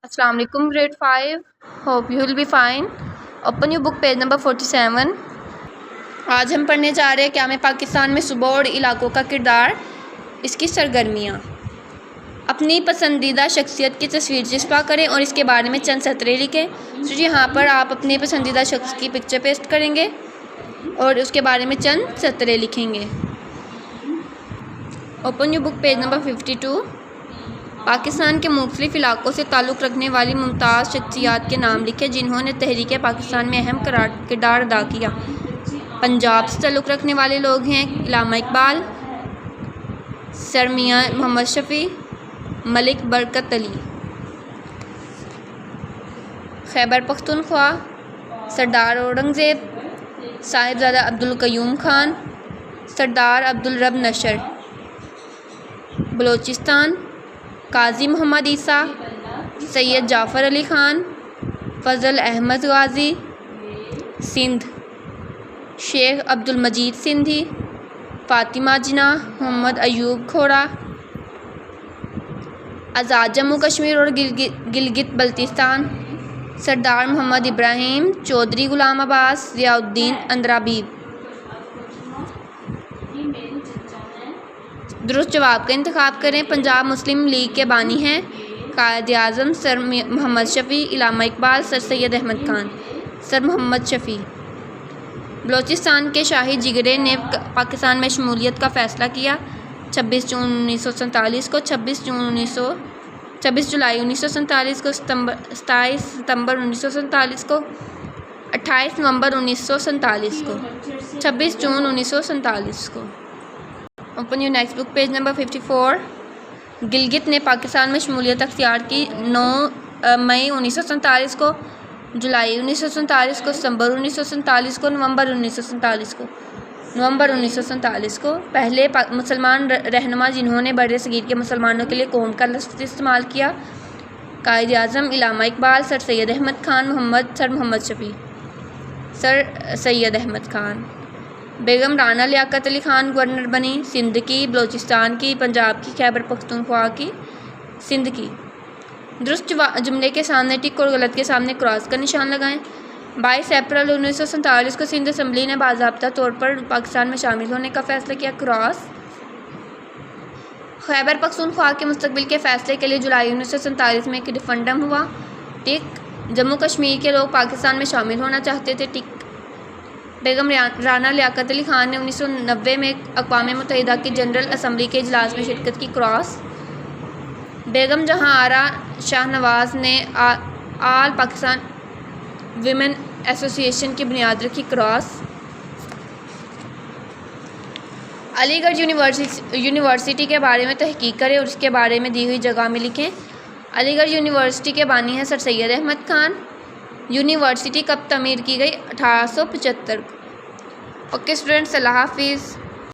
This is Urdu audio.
السلام علیکم grade 5 hope you will be fine. Open you book page number 47. آج ہم پڑھنے جا رہے ہیں قیام پاکستان میں صوبوں اور علاقوں کا کردار، اس کی سرگرمیاں. اپنی پسندیدہ شخصیت کی تصویر چسپاں کریں اور اس کے بارے میں چند سطریں لکھیں. یہاں پر آپ اپنے پسندیدہ شخص کی پکچر پیسٹ کریں گے اور اس کے بارے میں چند سطریں لکھیں گے. Open you book page number 52. Pakistan کے مختلف علاقوں سے تعلق رکھنے والی ممتاز شخصیات کے نام لکھیں جنہوں نے تحریک پاکستان میں اہم کردار ادا کیا. پنجاب سے تعلق رکھنے والے لوگ ہیں علامہ اقبال، سر میاں محمد شفیع، ملک برکت علی. خیبر پختونخوا سردار اورنگزیب، صاحبزادہ عبدالقیوم خان، سردار عبدالرب نشر. بلوچستان قاضی محمد عیسیٰ، سید جعفر علی خان، فضل احمد غازی. سندھ شیخ عبدالمجید سندھی، فاطمہ جناح، محمد ایوب کھوڑا. آزاد جموں کشمیر اور گلگت بلتستان سردار محمد ابراہیم، چودھری غلام عباس، ضیاء الدین اندرابی. درست جواب کا انتخاب کریں. پنجاب مسلم لیگ کے بانی ہیں قائد اعظم سر محمد شفیع، علامہ اقبال، سر سید احمد خان. سر محمد شفیع. بلوچستان کے شاہی جگرے نے پاکستان میں شمولیت کا فیصلہ کیا 26 جون 1947 کو، 26 جولائی 1947 کو، 27 ستمبر 1947 کو، 28 نومبر 1947 کو، 26 جون 1947 کو. Open your next book page number 54. Gilgit نے پاکستان میں شمولیت اختیار کی 9 مئی 1947 کو، جولائی 1947 کو، ستمبر 1947 کو، نومبر 1947 کو. پہلے مسلمان رہنما جنہوں نے بر صغیر کے مسلمانوں کے لیے قوم کا لفظ استعمال کیا. قائد اعظم علامہ اقبال، سر سید احمد خان، سر محمد شفیع، سر سید احمد خان. بیگم رانا لیاقت علی خان گورنر بنی. سندھ کی، بلوچستان کی، پنجاب کی، خیبر پختونخوا کی. سندھ کی. درست جملے کے سامنے ٹک اور غلط کے سامنے کراس کا نشان لگائیں. 22 اپریل 1947 کو سندھ اسمبلی نے باضابطہ طور پر پاکستان میں شامل ہونے کا فیصلہ کیا. کراس. خیبر پختونخوا کے مستقبل کے فیصلے کے لیے جولائی 1947 میں ایک ریفرنڈم ہوا. ٹک. جموں کشمیر کے لوگ پاکستان میں شامل ہونا چاہتے تھے. ٹک. بیگم رانا لیاقت علی خان نے 1990 میں اقوام متحدہ کی جنرل اسمبلی کے اجلاس میں شرکت کی. کراس. بیگم جہاں آرا شاہ نواز نے آل پاکستان ویمن ایسوسی ایشن کی بنیاد رکھی. کراس. علی گڑھ یونیورسٹی کے بارے میں تحقیق کریں اور اس کے بارے میں دی ہوئی جگہ میں لکھیں. علی گڑھ یونیورسٹی کے بانی ہیں سر سید احمد خان. یونیورسٹی کب تعمیر کی گئی؟ 1875 کو. اوکے اسٹوڈنٹس، اللہ حافظ.